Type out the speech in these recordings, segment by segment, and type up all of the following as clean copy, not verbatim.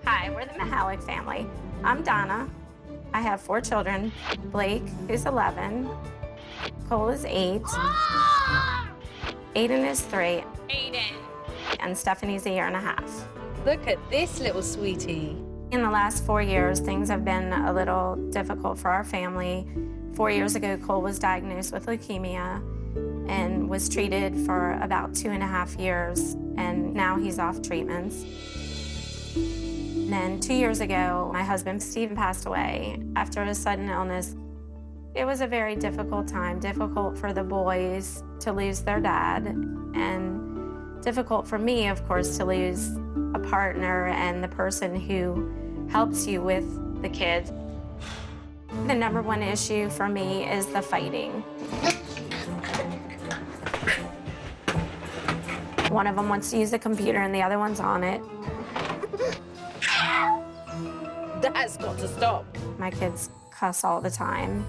Hi, we're the Mihalik family. I'm Donna. I have 4 children. Blake, who's 11. Cole is 8. Aiden is 3. Aiden. And Stephanie's a 1.5 years. Look at this little sweetie. In the last 4 years, things have been a little difficult for our family. 4 years ago, Cole was diagnosed with leukemia and was treated for about 2.5 years, and now he's off treatments. And then 2 years ago, my husband, Steve, passed away after a sudden illness. It was a very difficult time, difficult for the boys to lose their dad, and difficult for me, of course, to lose a partner and the person who helps you with the kids. The number one issue for me is the fighting. One of them wants to use the computer and the other one's on it. That's got to stop. My kids cuss all the time.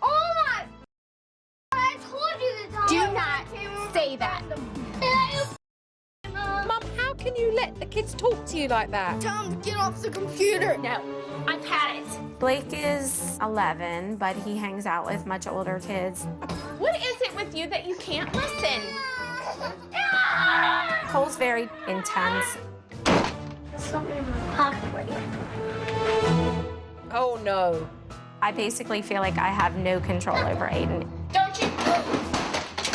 Oh my! I told you to Do not say that. Mum, how can you let the kids talk to you like that? Tell him to get off the computer. No, I've had it. Blake is 11, but he hangs out with much older kids. What is it with you that you can't listen? Cole's very intense. Something in my pocket right now. Oh, no. I basically feel like I have no control over Aiden. Don't you?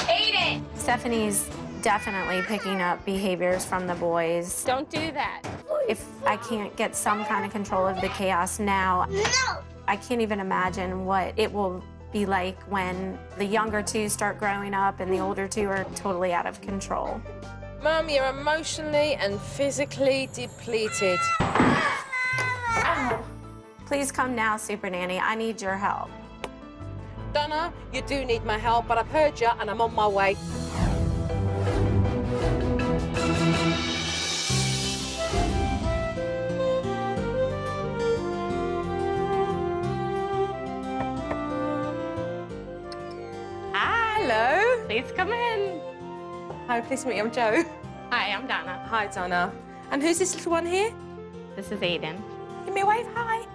Aiden! Stephanie's definitely picking up behaviors from the boys. Don't do that. If I can't get some kind of control of the chaos now, No! I can't even imagine what it will be like when the younger 2 start growing up and the older 2 are totally out of control. Mum, you're emotionally and physically depleted. Please come now, Supernanny. I need your help. Donna, you do need my help, but I've heard you and I'm on my way. Hello. Please come in. Hi, pleased to meet you. I'm Jo. Hi, I'm Donna. Hi, Donna. And who's this little one here? This is Aiden. Give me a wave. Hi.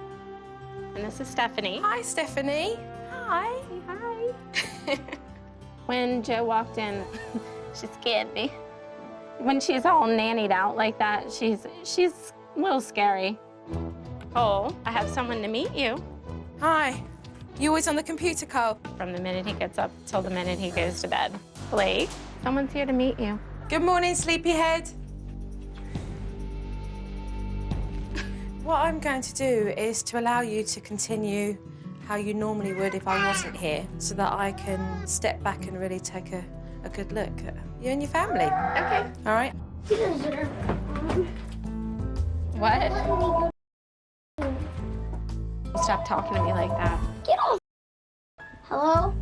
And this is Stephanie. Hi, Stephanie. Hi. Hi. When Jo walked in, she scared me. When she's all nannied out like that, she's a little scary. Cole, I have someone to meet you. Hi. You always on the computer, Cole? From the minute he gets up till the minute he goes to bed. Blake, someone's here to meet you. Good morning, sleepyhead. What I'm going to do is to allow you to continue how you normally would if I wasn't here, so that I can step back and really take a good look at you and your family. Okay. All right? What? Stop talking to me like that. Get off! Hello?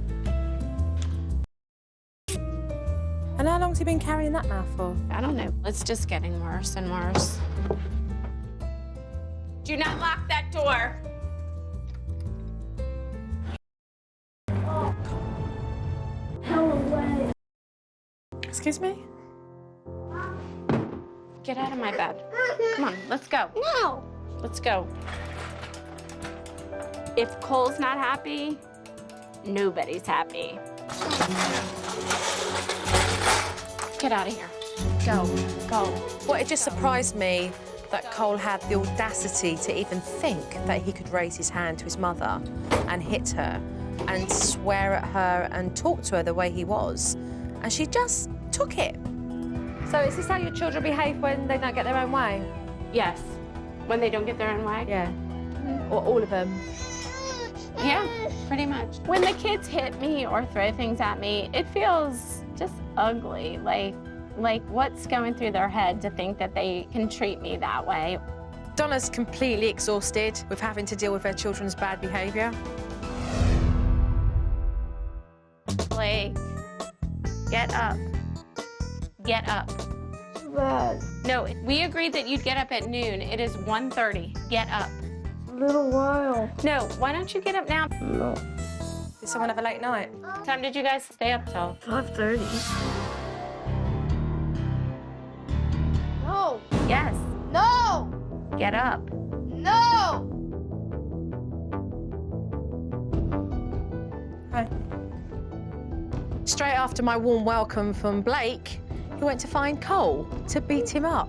And how long's he been carrying that now for? I don't know. It's just getting worse and worse. Do not lock that door. Excuse me? Get out of my bed. Come on, let's go. No! Let's go. If Cole's not happy, nobody's happy. Get out of here. Go, go. Well, it just surprised me that Cole had the audacity to even think that he could raise his hand to his mother and hit her and swear at her and talk to her the way he was. And she just took it. So is this how your children behave when they don't get their own way? Yes, when they don't get their own way. Yeah. Or all of them? Yeah, pretty much. When the kids hit me or throw things at me, it feels just ugly. Like what's going through their head to think that they can treat me that way? Donna's completely exhausted with having to deal with her children's bad behaviour. Blake, get up. Get up. Bad. No, we agreed that you'd get up at noon. It is 1:30. Get up. A little while. No, why don't you get up now? No. Did someone have a late night? What time did you guys stay up till? 5:30. No! Yes. No! Get up. No! Hi. Straight after my warm welcome from Blake, he went to find Cole to beat him up.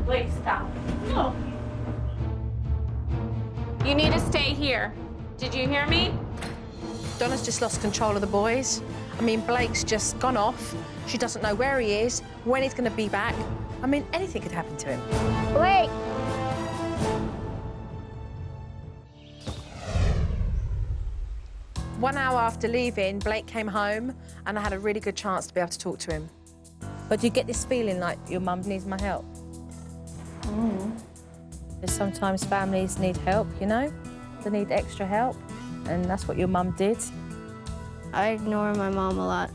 Blake, stop. No. You need to stay here. Did you hear me? Donna's just lost control of the boys. I mean, Blake's just gone off. She doesn't know where he is, when he's going to be back. I mean, anything could happen to him. Wait. One hour after leaving, Blake came home, and I had a really good chance to be able to talk to him. But do you get this feeling like your mum needs my help? Because sometimes families need help, you know? They need extra help, and that's what your mum did. I ignore my mom a lot.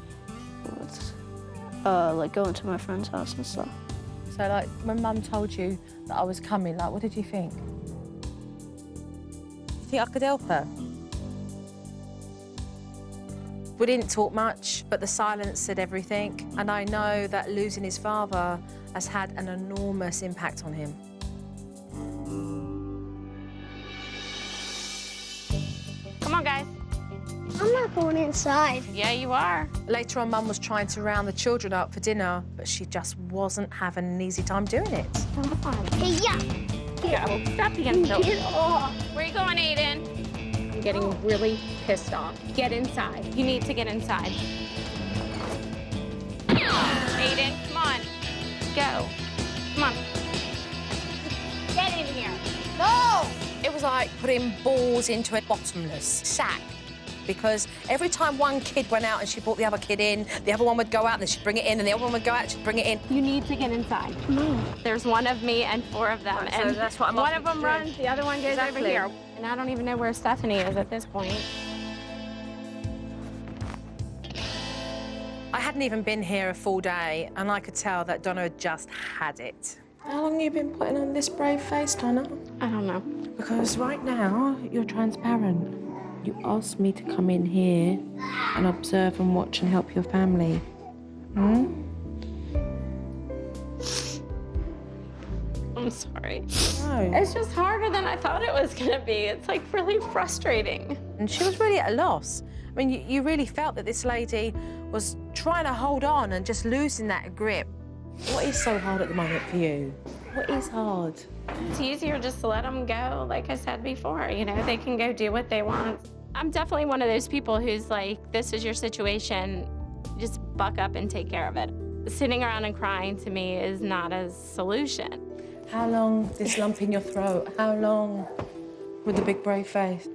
Like going to my friend's house and stuff. So, like, when Mum told you that I was coming, like, what did you think? You think I could help her? We didn't talk much, but the silence said everything. And I know that losing his father has had an enormous impact on him. Come on, guys. I'm not going inside. Yeah, you are. Later on, Mum was trying to round the children up for dinner, but she just wasn't having an easy time doing it. Come on. Hey, yeah. Go. Stop being silly. Get off. Where are you going, Aiden? I'm getting really pissed off. Get inside. You need to get inside. Aiden, come on. Go. Come on. Get in here. No! It was like putting balls into a bottomless sack. Because every time one kid went out and she brought the other kid in, the other one would go out and then she'd bring it in, and the other one would go out and she'd bring it in. You need to get inside. Come on. There's one of me and four of them. Right, so and that's what I'm one asking of them you to do. runs, the other one goes over Exactly. here. And I don't even know where Stephanie is at this point. I hadn't even been here a full day, and I could tell that Donna had just had it. How long have you been putting on this brave face, Donna? I don't know. Because right now, you're transparent. You asked me to come in here and observe and watch and help your family. I'm sorry. No. It's just harder than I thought it was gonna be. It's like really frustrating. And she was really at a loss. I mean, you really felt that this lady was trying to hold on and just losing that grip. What is so hard at the moment for you? What is hard? It's easier just to let them go, like I said before. You know, they can go do what they want. I'm definitely one of those people who's like, this is your situation, just buck up and take care of it. Sitting around and crying to me is not a solution. How long this lump in your throat? How long with the big brave face?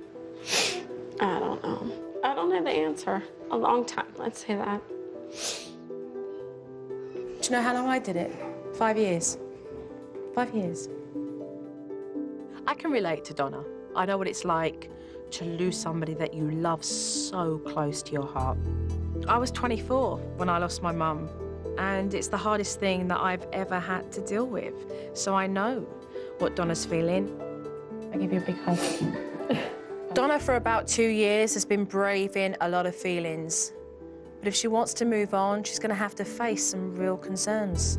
I don't know. I don't know the answer. A long time, let's say that. Do you know how long I did it? 5 years. 5 years. I can relate to Donna. I know what it's like to lose somebody that you love so close to your heart. I was 24 when I lost my mum, and it's the hardest thing that I've ever had to deal with. So I know what Donna's feeling. I give you a big hug. Donna, for about 2 years, has been braving a lot of feelings. But if she wants to move on, she's going to have to face some real concerns.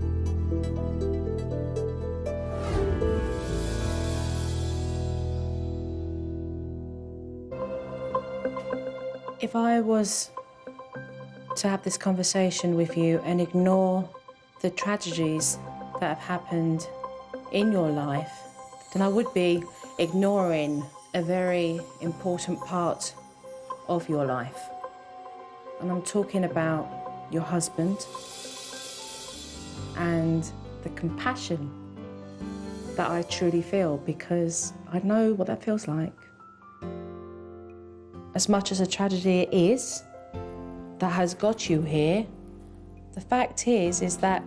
If I was to have this conversation with you and ignore the tragedies that have happened in your life, then I would be ignoring a very important part of your life. And I'm talking about your husband and the compassion that I truly feel, because I know what that feels like. As much as a tragedy it is that has got you here, the fact is that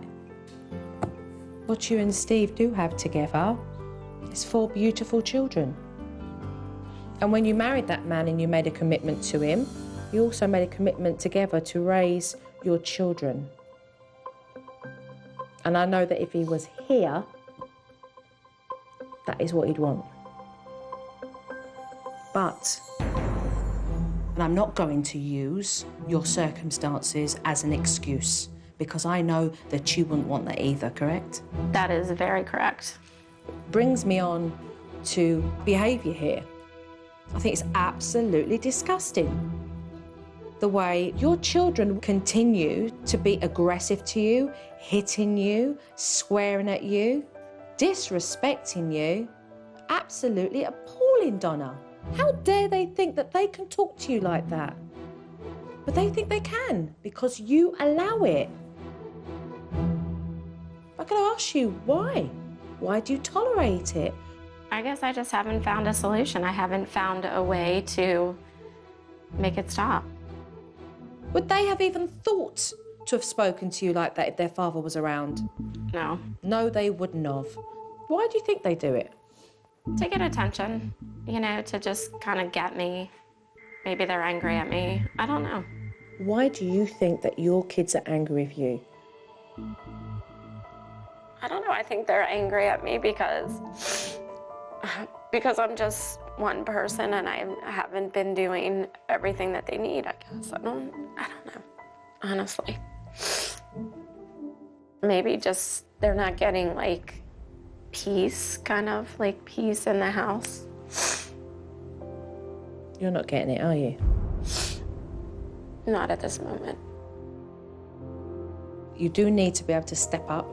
what you and Steve do have together is 4 beautiful children. And when you married that man and you made a commitment to him, you also made a commitment together to raise your children. And I know that if he was here, that is what he'd want. But And I'm not going to use your circumstances as an excuse, because I know that you wouldn't want that either, correct? That is very correct. Brings me on to behaviour here. I think it's absolutely disgusting. The way your children continue to be aggressive to you, hitting you, swearing at you, disrespecting you. Absolutely appalling, Donna. How dare they think that they can talk to you like that? But they think they can because you allow it. I gotta ask you, why? Why do you tolerate it? I guess I just haven't found a solution. I haven't found a way to make it stop. Would they have even thought to have spoken to you like that if their father was around? No. No, they wouldn't have. Why do you think they do it? To get attention, you know, to just kind of get me. Maybe they're angry at me. I don't know. Why do you think that your kids are angry with you? I don't know. I think they're angry at me because I'm just one person and I haven't been doing everything that they need, I guess. I don't know, honestly. Maybe just they're not getting, like, peace, kind of, like peace in the house. You're not getting it, are you? Not at this moment. You do need to be able to step up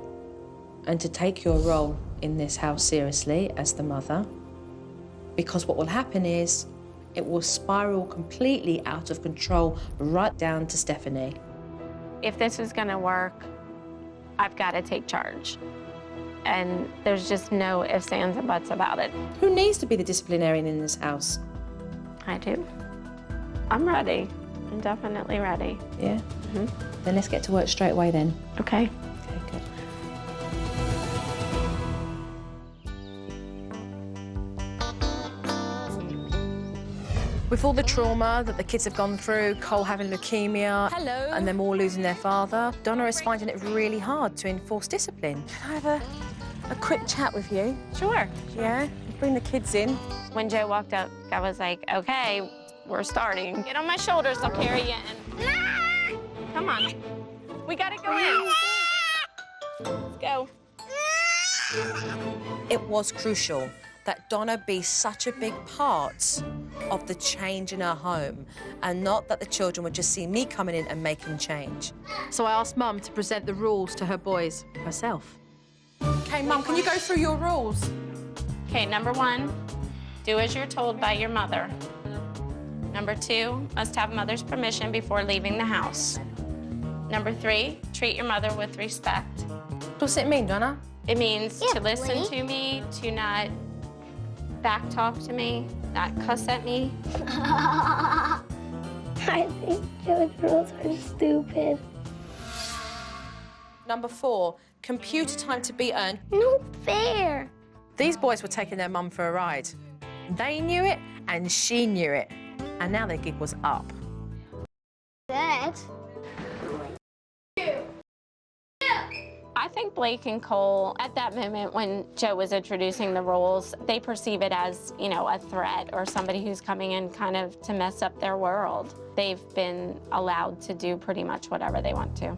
and to take your role in this house seriously as the mother, because what will happen is it will spiral completely out of control right down to Stephanie. If this is gonna work, I've gotta take charge. And there's just no ifs, ands, and buts about it. Who needs to be the disciplinarian in this house? I do. I'm ready. I'm definitely ready. Yeah? Then let's get to work straight away then. Okay. Okay, good. With all the trauma that the kids have gone through, Cole having leukemia, and them all losing their father, Donna is finding it really hard to enforce discipline. Can I have a quick chat with you? Sure. Yeah? Bring the kids in. When Joe walked up, I was like, okay, we're starting. Get on my shoulders, I'll carry you in. Come on. We gotta go in. Let's go. It was crucial that Donna be such a big part of the change in her home, and not that the children would just see me coming in and making change. So I asked Mum to present the rules to her boys herself. Okay, Mum, can you go through your rules? Okay, number 1, do as you're told by your mother. Number 2, must have mother's permission before leaving the house. Number 3, treat your mother with respect. What's it mean, Donna? It means to listen to me, to not back talk to me, not cuss at me. I think Joe's rules are stupid. Number 4, computer time to be earned. No fair. These boys were taking their mum for a ride. They knew it, and she knew it. And now their gig was up. Dad. I think Blake and Cole, at that moment when Joe was introducing the rules, they perceive it as, you know, a threat or somebody who's coming in kind of to mess up their world. They've been allowed to do pretty much whatever they want to.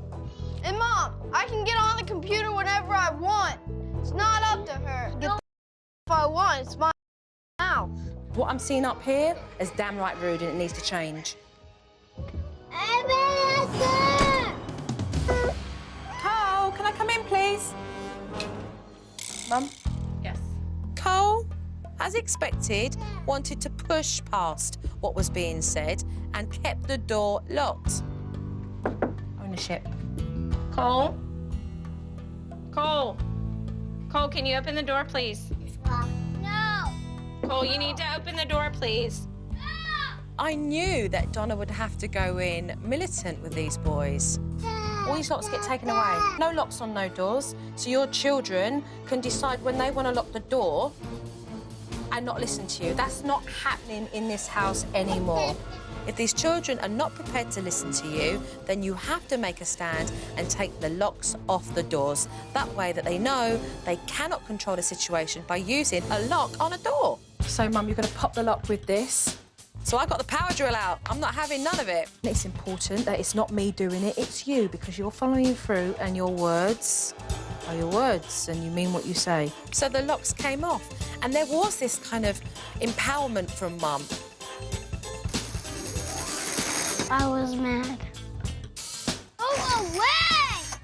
And Mom, I can get on the computer whenever I want. It's not up to her. If I want, it's my house. What I'm seeing up here is damn right rude, and it needs to change. Cole, can I come in, please? Mum? Yes. Cole, as expected, wanted to push past what was being said and kept the door locked. Ownership. Cole? Cole? Cole, can you open the door, please? No. Cole, you need to open the door, please. I knew that Donna would have to go in militant with these boys. All these locks get taken away. No locks on no doors, so your children can decide when they want to lock the door and not listen to you. That's not happening in this house anymore. If these children are not prepared to listen to you, then you have to make a stand and take the locks off the doors. That way that they know they cannot control the situation by using a lock on a door. So, Mum, you're going to pop the lock with this, So I got the power drill out. I'm not having none of it. It's important that it's not me doing it, it's you, because you're following through and your words are your words and you mean what you say. So the locks came off and there was this kind of empowerment from Mum. I was mad. Go away!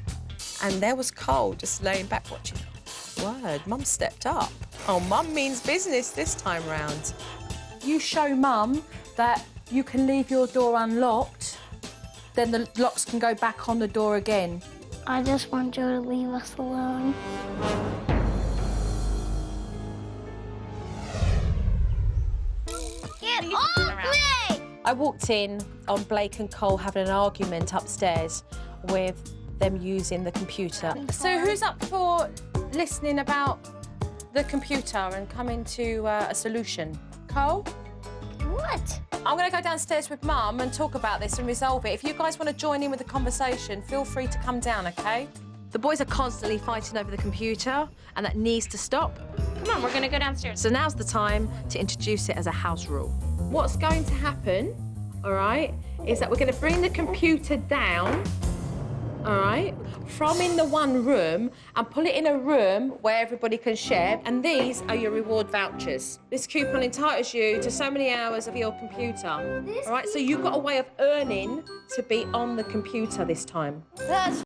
And there was Cole just laying back watching. Word, Mum stepped up. Oh, Mum means business this time round. You show Mum that you can leave your door unlocked, then the locks can go back on the door again. I just want Joe to leave us alone. Get off me! I walked in on Blake and Cole having an argument upstairs with them using the computer. So who's up for listening about the computer and coming to a solution? Cole? What? I'm going to go downstairs with Mum and talk about this and resolve it. If you guys want to join in with the conversation, feel free to come down, OK? The boys are constantly fighting over the computer, and that needs to stop. Come on, we're going to go downstairs. So now's the time to introduce it as a house rule. What's going to happen, all right, is that we're going to bring the computer down, all right, from in the one room and put it in a room where everybody can share, and these are your reward vouchers. This coupon entitles you to so many hours of your computer, all right? So you've got a way of earning to be on the computer this time. That's...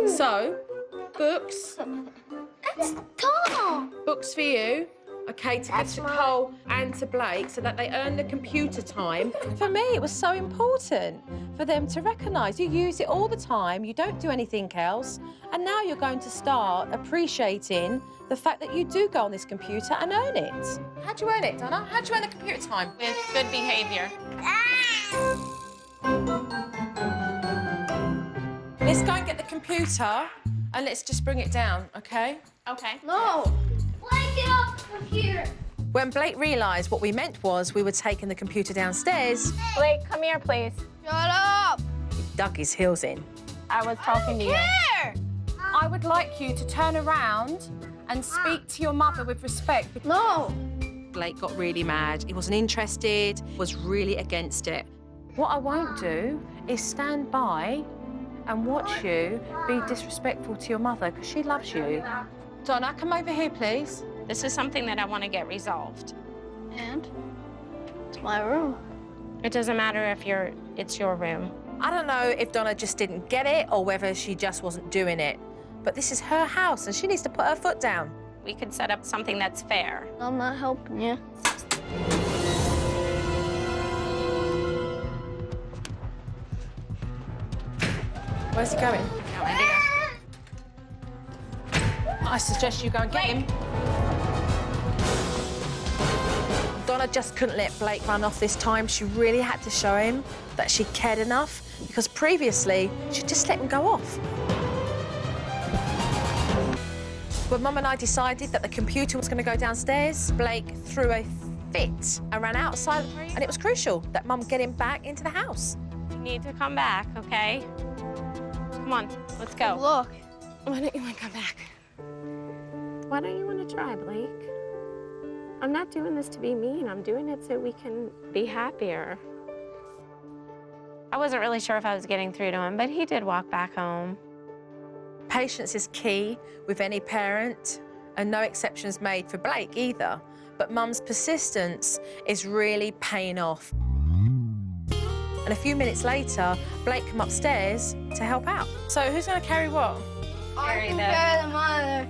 So, books. That's Tom! Books for you, OK, to give to Cole and to Blake so that they earn the computer time. For me, it was so important for them to recognise you use it all the time, you don't do anything else, and now you're going to start appreciating the fact that you do go on this computer and earn it. How'd you earn it, Donna? How'd you earn the computer time? With good behaviour. Let's go and get the computer and let's just bring it down, OK? Okay. No! Blake, get off the computer! When Blake realised what we meant was we were taking the computer downstairs, Blake, come here, please. Shut up! he dug his heels in. I was talking to you. Here! I would like you to turn around and speak to your mother with respect. No! Blake got really mad. He wasn't interested, was really against it. What I won't do is stand by and watch you be disrespectful to your mother, because she loves you. Donna, come over here, please. This is something that I want to get resolved. And? It's my room. It doesn't matter if it's your room. I don't know if Donna just didn't get it or whether she just wasn't doing it, but this is her house and she needs to put her foot down. We could set up something that's fair. I'm not helping you. Where's he going? No idea. I suggest you go and get him. Donna just couldn't let Blake run off this time. She really had to show him that she cared enough, because previously she just let him go off. When Mum and I decided that the computer was going to go downstairs, Blake threw a fit and ran outside, and it was crucial that Mum get him back into the house. You need to come back, okay? Come on, let's go. Look. Why don't you want to come back? Why don't you want to try, Blake? I'm not doing this to be mean. I'm doing it so we can be happier. I wasn't really sure if I was getting through to him, but he did walk back home. Patience is key with any parent, and no exceptions made for Blake either. But Mum's persistence is really paying off. And a few minutes later, Blake came upstairs to help out. So who's going to carry what? I can carry the monitor.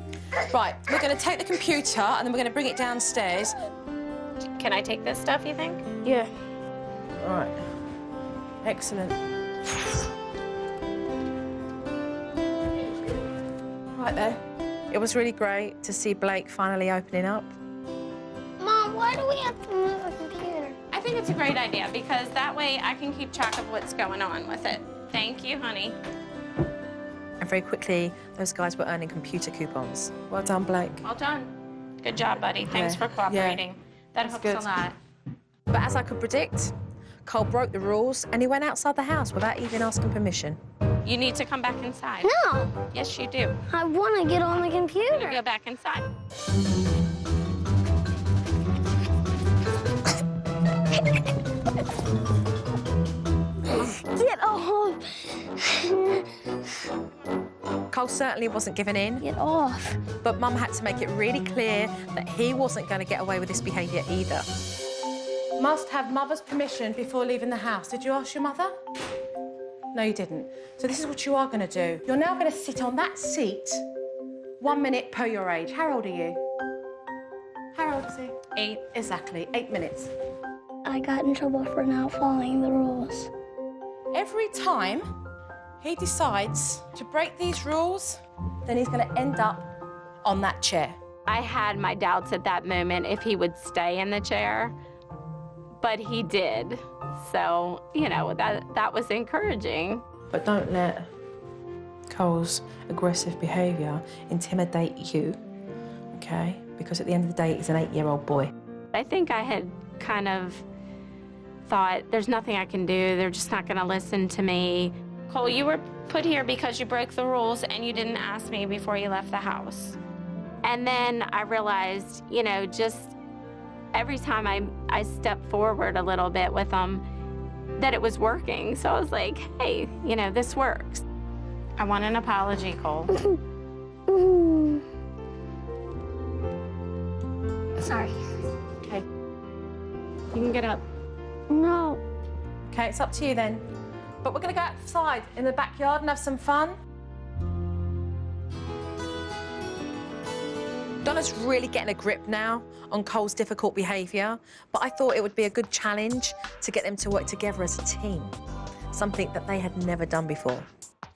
Right, we're going to take the computer and then we're going to bring it downstairs. Can I take this stuff, you think? Yeah. All right. Excellent. Right there. It was really great to see Blake finally opening up. Mom, why do we have to move the computer? I think it's a great idea because that way I can keep track of what's going on with it. Thank you, honey. And very quickly, those guys were earning computer coupons. Well done, Blake. Well done. Good job, buddy. Thanks for cooperating. That helps good. a lot. But as I could predict, Cole broke the rules and he went outside the house without even asking permission. You need to come back inside. No. Yes, you do. I want to get on the You computer. go back inside. Get off! Cole certainly wasn't giving in, Get off! but Mum had to make it really clear that he wasn't going to get away with this behaviour either. Must have mother's permission before leaving the house. Did you ask your mother? No, you didn't. So this is what you are going to do. You're now going to sit on that seat 1 minute per your age. How old are you? How old is he? 8. Exactly, 8 minutes. I got in trouble for not following the rules. Every time he decides to break these rules, then he's going to end up on that chair. I had my doubts at that moment if he would stay in the chair, but he did. So, you know, that was encouraging. But don't let Cole's aggressive behaviour intimidate you, OK? Because at the end of the day, he's an 8-year-old boy. I think I had kind of thought, there's nothing I can do. They're just not going to listen to me. Cole, you were put here because you broke the rules and you didn't ask me before you left the house. And then I realized, you know, just every time I stepped forward a little bit with them, that it was working. So I was like, hey, you know, this works. I want an apology, Cole. Sorry. OK. You can get up. No. OK, it's up to you then. But we're going to go outside in the backyard and have some fun. Donna's really getting a grip now on Cole's difficult behaviour, but I thought it would be a good challenge to get them to work together as a team, something that they had never done before.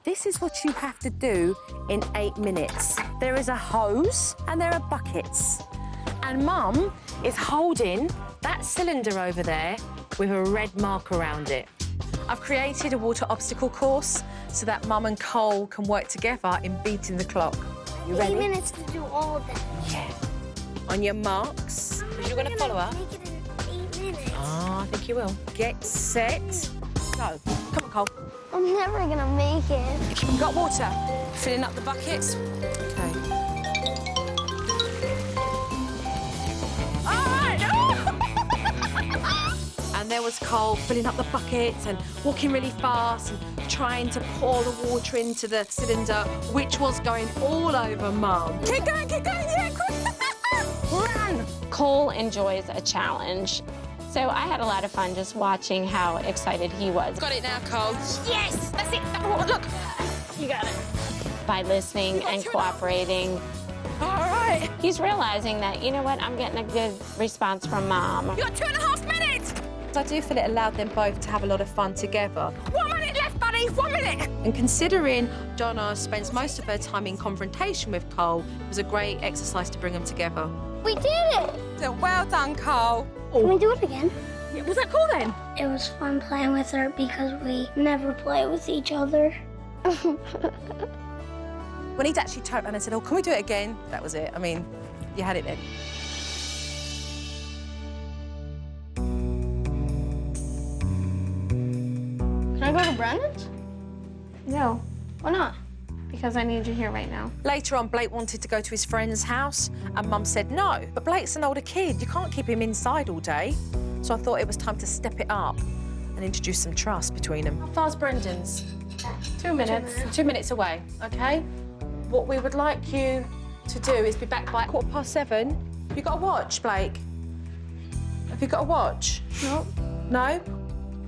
This is what you have to do in 8 minutes. There is a hose and there are buckets. And Mum is holding that cylinder over there with a red mark around it. I've created a water obstacle course so that Mum and Cole can work together in beating the clock. You ready? 8 minutes to do all of that. Yeah. On your marks, because you're going to follow her. Make it in 8 minutes. Oh, I think you will. Get set, go. Come on, Cole. I'm never gonna make it. You've got water. Filling up the buckets. Okay. All right. And there was Cole filling up the buckets and walking really fast and trying to pour the water into the cylinder, which was going all over Mum. Keep going, yeah, quick. Run! Cole enjoys a challenge. So I had a lot of fun just watching how excited he was. Got it now, Cole. Yes, that's it. Oh, look, you got it. By listening and cooperating. All right. He's realizing that, you know what, I'm getting a good response from Mom. You got 2.5 minutes. I do feel it allowed them both to have a lot of fun together. 1 minute left, buddy, 1 minute. And considering Donna spends most of her time in confrontation with Cole, it was a great exercise to bring them together. We did it! So well done, Cole. Can we do it again? Yeah, was that cool then? It was fun playing with her because we never play with each other. When he'd actually turned around and said, oh, can we do it again? That was it. I mean, you had it then. Can I go to Brandon's? No, Why not? because I need you here right now. Later on, Blake wanted to go to his friend's house, and Mum said no. But Blake's an older kid. You can't keep him inside all day. So I thought it was time to step it up and introduce some trust between them. How far's Brendan's? 2 minutes. 2 minutes away, OK? What we would like you to do is be back by 7:15. You got a watch, Blake? Have you got a watch? No. No?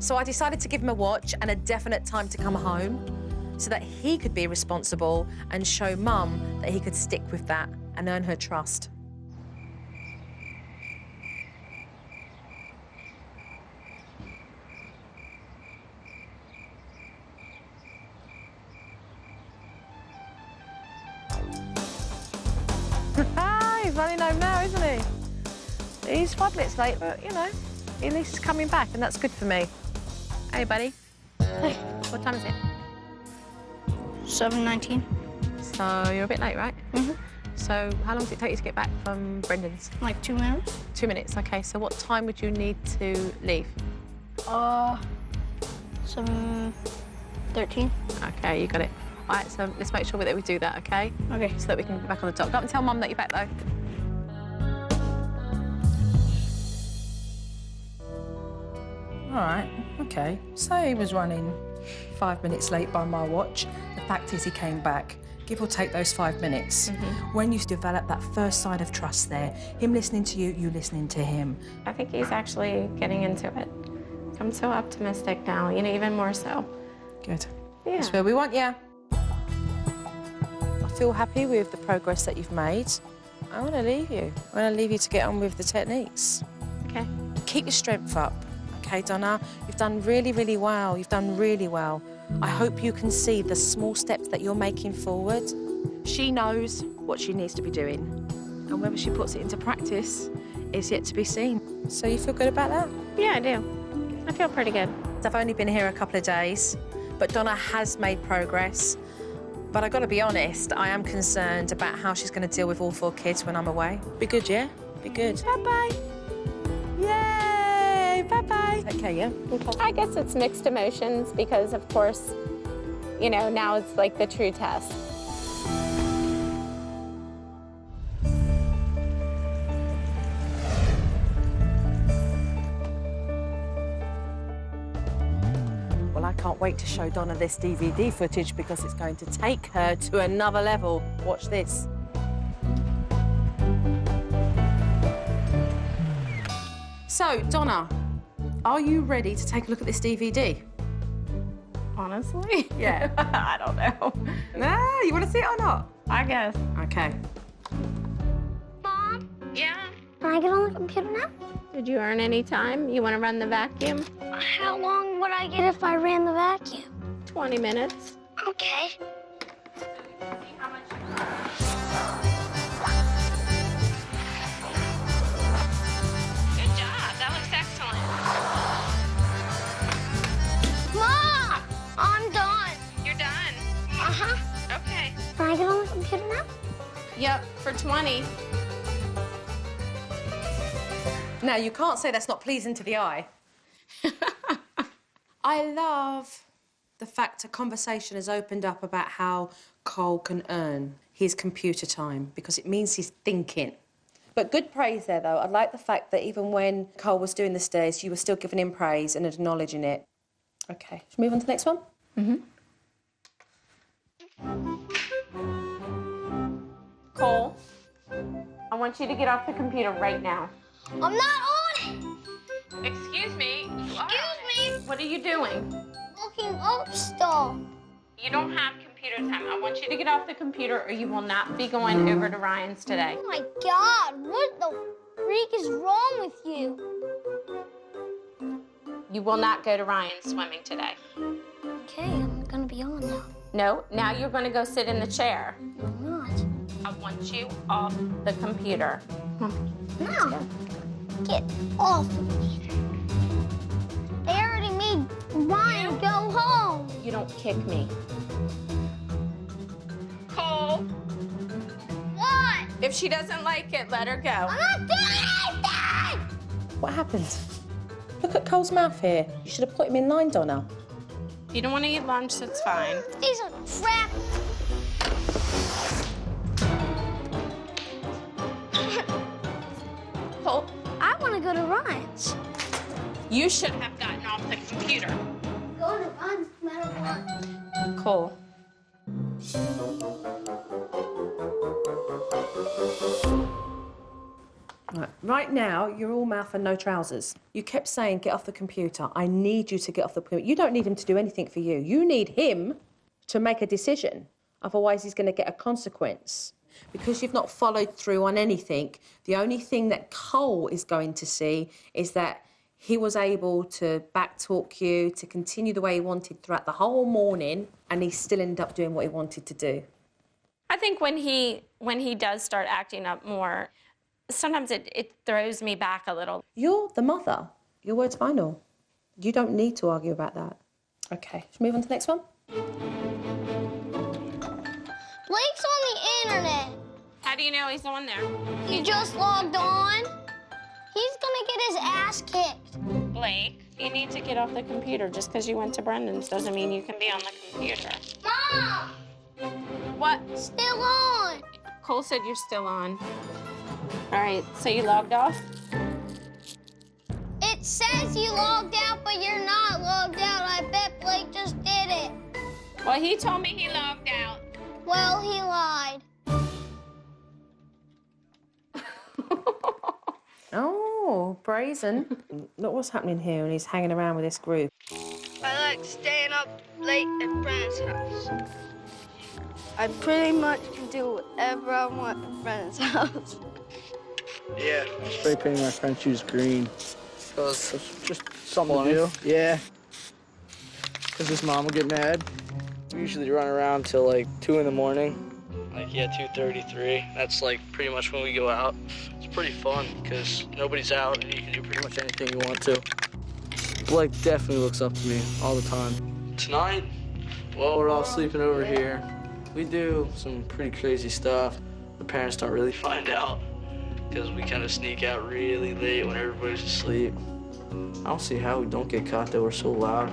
So I decided to give him a watch and a definite time to come home so that he could be responsible and show Mum that he could stick with that and earn her trust. He's running home now, isn't he? He's 5 minutes late, but, you know, at least he's coming back, and that's good for me. Hey, buddy. Hey. What time is it? 7:19. So you're a bit late, right? Mm-hmm. So how long does it take you to get back from Brendan's? Like 2 minutes. 2 minutes, OK. So what time would you need to leave? 7:13. OK, you got it. All right, so let's make sure that we do that, OK? Okay. So that we can be back on the top. Go up and tell Mum that you're back, though. All right, okay. So he was running 5 minutes late by my watch. The fact is he came back. Give or take those 5 minutes. When you develop that first side of trust there, him listening to you, you listening to him. I think he's actually getting into it. I'm so optimistic now, you know, even more so. Good. Yeah. That's where we want you. I feel happy with the progress that you've made. I want to leave you. I want to leave you to get on with the techniques. Okay. Keep your strength up, okay, Donna? You've done really, really well. You've done really well. I hope you can see the small steps that you're making forward. She knows what she needs to be doing, and whether she puts it into practice is yet to be seen. So you feel good about that? Yeah, I do. I feel pretty good. I've only been here a couple of days, but Donna has made progress. But I've got to be honest, I am concerned about how she's going to deal with all 4 kids when I'm away. Be good, yeah? Be good. Bye-bye. Yay! Bye-bye. Okay, yeah? I guess it's mixed emotions because, of course, you know, now it's like the true test. Well, I can't wait to show Donna this DVD footage because it's going to take her to another level. Watch this. So, Donna, are you ready to take a look at this DVD? Honestly? Yeah. I don't know. No, you want to see it or not? I guess. Okay. Mom, Yeah. can I get on the computer now? Did you earn any time? You want to run the vacuum? How long would I get if I ran the vacuum? 20 minutes. Okay. Good job. That looks excellent. Mom, I'm done. You're done. Uh-huh. Okay. Can I get on the computer now? Yep, for 20. Now, you can't say that's not pleasing to the eye. I love the fact a conversation has opened up about how Cole can earn his computer time because it means he's thinking. But good praise there, though. I like the fact that even when Cole was doing the stairs, you were still giving him praise and acknowledging it. OK, should we move on to the next one? Cole, I want you to get off the computer right now. I'm not on it. Excuse me. Excuse me. What are you doing? Looking up stuff. You don't have computer time. I want you to get off the computer or you will not be going over to Ryan's today. Oh my God, what the freak is wrong with you? You will not go to Ryan's swimming today. Okay, I'm gonna be on now. No, now you're going to go sit in the chair. I'm not. I want you off the computer. No. Get off of me. They already made Ryan go home. You don't kick me. Cole, What? if she doesn't like it, let her go. I'm not doing anything! What happened? Look at Cole's mouth here. You should have put him in line, Donna. If you don't want to eat lunch, that's fine. These are crap. Cole, I want to go to Ryan's. you should have gotten off the computer. Go to Ryan's no matter what. Cole. Right now, you're all mouth and no trousers. You kept saying, get off the computer. I need you to get off the computer. You don't need him to do anything for you. You need him to make a decision. Otherwise, he's going to get a consequence. Because you've not followed through on anything, the only thing that Cole is going to see is that he was able to backtalk you, to continue the way he wanted throughout the whole morning, and he still ended up doing what he wanted to do. I think when he does start acting up more, sometimes it throws me back a little. You're the mother. Your word's final. You don't need to argue about that. OK, should we move on to the next one? Blake's on the internet. How do you know he's on there? He just logged on. He's gonna get his ass kicked. Blake, you need to get off the computer. Just because you went to Brendan's doesn't mean you can be on the computer. Mom! What? Still on. Cole said you're still on. All right, so you logged off? It says you logged out, but you're not logged out. I bet Blake just did it. Well, he told me he logged out. Well, he lied. Oh, brazen. Look what's happening here, and he's hanging around with this group. I like staying up late at Brandon's house. I pretty much can do whatever I want at Brandon's house. Yeah, spray painting my French shoes green. Because it's just something to do. Yeah. Because his mom will get mad. We usually run around till like 2 in the morning. Like, yeah, 2:33. That's like pretty much when we go out. It's pretty fun because nobody's out and you can do pretty much anything you want to. Blake definitely looks up to me all the time. Tonight, well, we're all sleeping over here. We do some pretty crazy stuff. The parents don't really find out because we kind of sneak out really late when everybody's asleep. I don't see how we don't get caught though. We're so loud.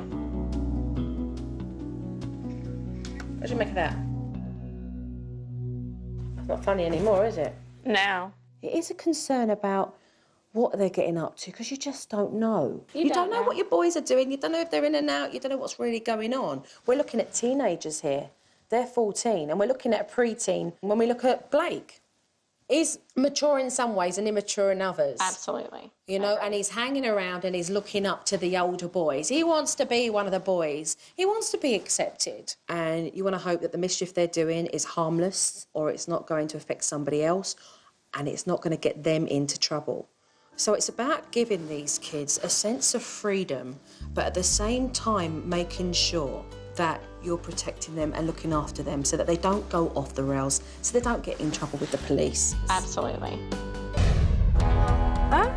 What do you make of that? It's not funny anymore, is it? No. It is a concern about what they're getting up to, because you just don't know. You don't know what your boys are doing. You don't know if they're in and out. You don't know what's really going on. We're looking at teenagers here. They're 14, and we're looking at a preteen. When we look at Blake, he's mature in some ways and immature in others. Absolutely. You know, and he's hanging around and he's looking up to the older boys. He wants to be one of the boys. He wants to be accepted. And you want to hope that the mischief they're doing is harmless, or it's not going to affect somebody else, and it's not going to get them into trouble. So it's about giving these kids a sense of freedom, but at the same time making sure that you're protecting them and looking after them so that they don't go off the rails, so they don't get in trouble with the police. Absolutely. Huh?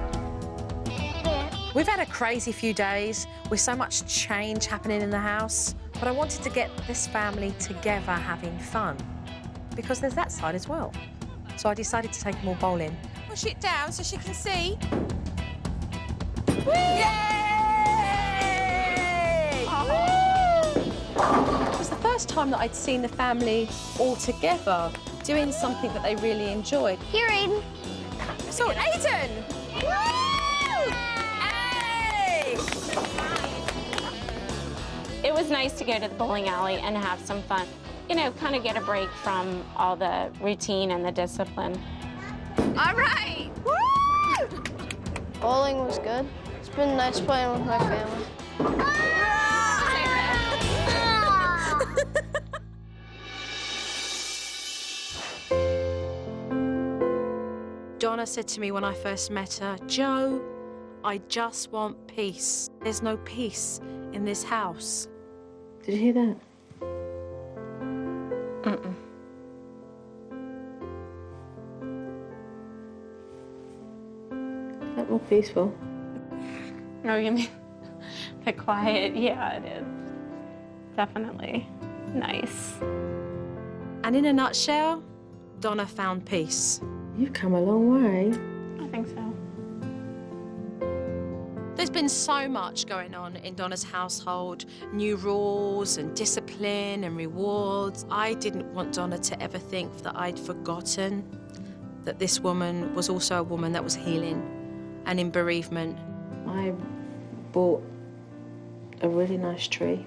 We've had a crazy few days with so much change happening in the house, but I wanted to get this family together having fun, because there's that side as well. So I decided to take them all bowling. Push it down so she can see. Yay! It was the first time that I'd seen the family all together doing something that they really enjoyed. Here, Aiden. So, Aiden! Hey! It was nice to go to the bowling alley and have some fun. You know, kind of get a break from all the routine and the discipline. All right. Woo! Bowling was good. It's been nice playing with my family. Donna said to me when I first met her, "Joe, I just want peace. There's no peace in this house." Did you hear that? Mm-mm. Is that more peaceful? Oh, you mean the quiet? Yeah, it is. Definitely nice. And in a nutshell, Donna found peace. You've come a long way. I think so. There's been so much going on in Donna's household, new rules and discipline and rewards. I didn't want Donna to ever think that I'd forgotten that this woman was also a woman that was healing and in bereavement. I bought a really nice tree.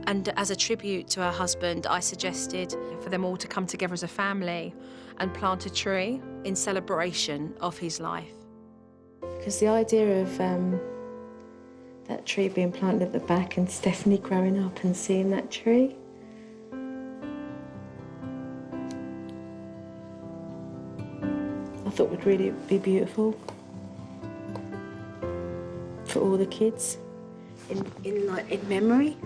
And as a tribute to her husband, I suggested for them all to come together as a family and plant a tree in celebration of his life. Because the idea of that tree being planted at the back and Stephanie growing up and seeing that tree, I thought would really be beautiful for all the kids in memory.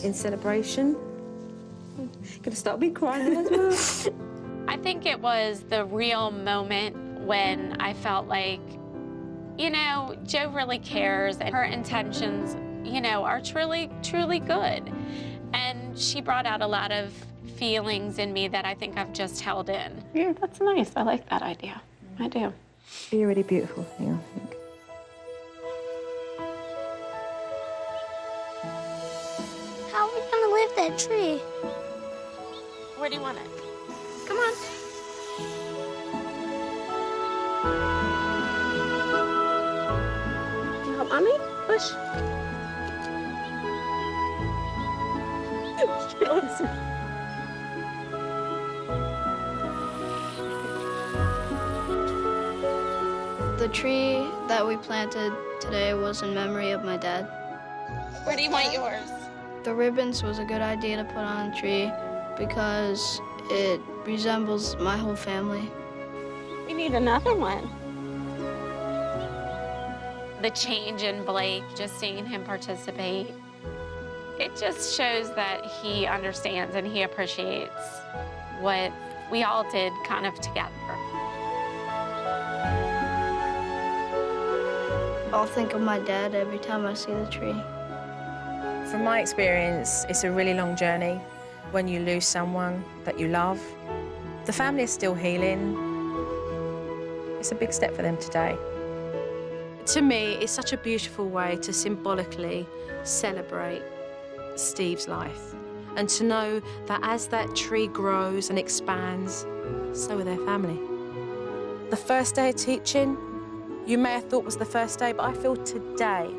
In celebration. Gonna start me crying as well. I think it was the real moment when I felt like, you know, Joe really cares and her intentions, you know, are truly, truly good. And she brought out a lot of feelings in me that I think I've just held in. Yeah, that's nice. I like that idea. I do. You're a really beautiful thing, I think. How are we gonna lift that tree? Where do you want it? Come on. Mommy, push. The tree that we planted today was in memory of my dad. Where do you want yours? The ribbons was a good idea to put on the tree because it resembles my whole family. We need another one. The change in Blake, just seeing him participate, it just shows that he understands and he appreciates what we all did kind of together. I'll think of my dad every time I see the tree. From my experience, it's a really long journey when you lose someone that you love. The family is still healing. It's a big step for them today. To me, it's such a beautiful way to symbolically celebrate Steve's life and to know that as that tree grows and expands, so are their family. The first day of teaching, you may have thought was the first day, but I feel today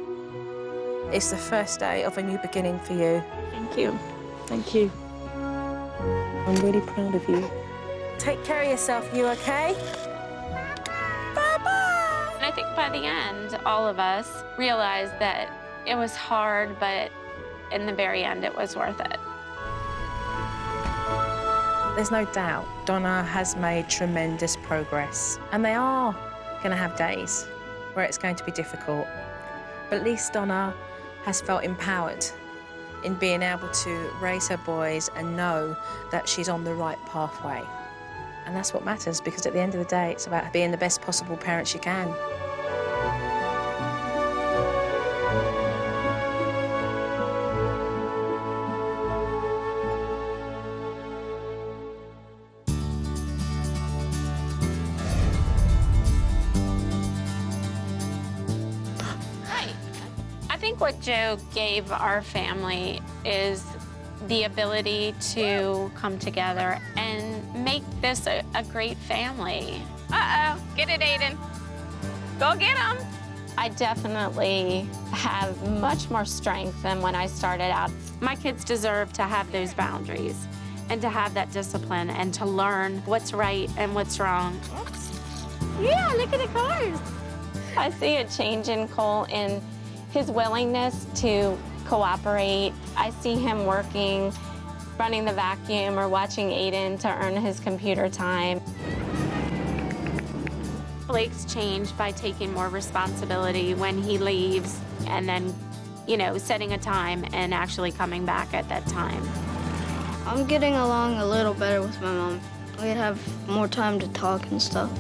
is the first day of a new beginning for you. Thank you. Thank you. I'm really proud of you. Take care of yourself, you okay? Bye-bye! And I think by the end, all of us realized that it was hard, but in the very end, it was worth it. There's no doubt Donna has made tremendous progress, and they are going to have days where it's going to be difficult. But at least Donna has felt empowered in being able to raise her boys and know that she's on the right pathway. And that's what matters, because at the end of the day, it's about being the best possible parent she can. I think what Joe gave our family is the ability to come together and make this a great family. Uh-oh, get it, Aiden. Go get him. I definitely have much more strength than when I started out. My kids deserve to have those boundaries and to have that discipline and to learn what's right and what's wrong. Oops. Yeah, look at the cars. I see a change in Cole in his willingness to cooperate. I see him working, running the vacuum or watching Aiden to earn his computer time. Blake's changed by taking more responsibility when he leaves and then, you know, setting a time and actually coming back at that time. I'm getting along a little better with my mom. We'd have more time to talk and stuff.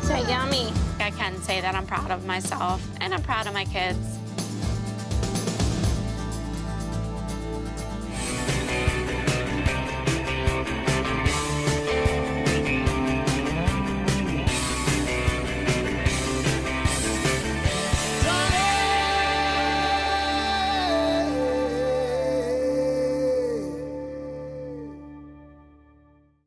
So yummy. I can say that I'm proud of myself and I'm proud of my kids.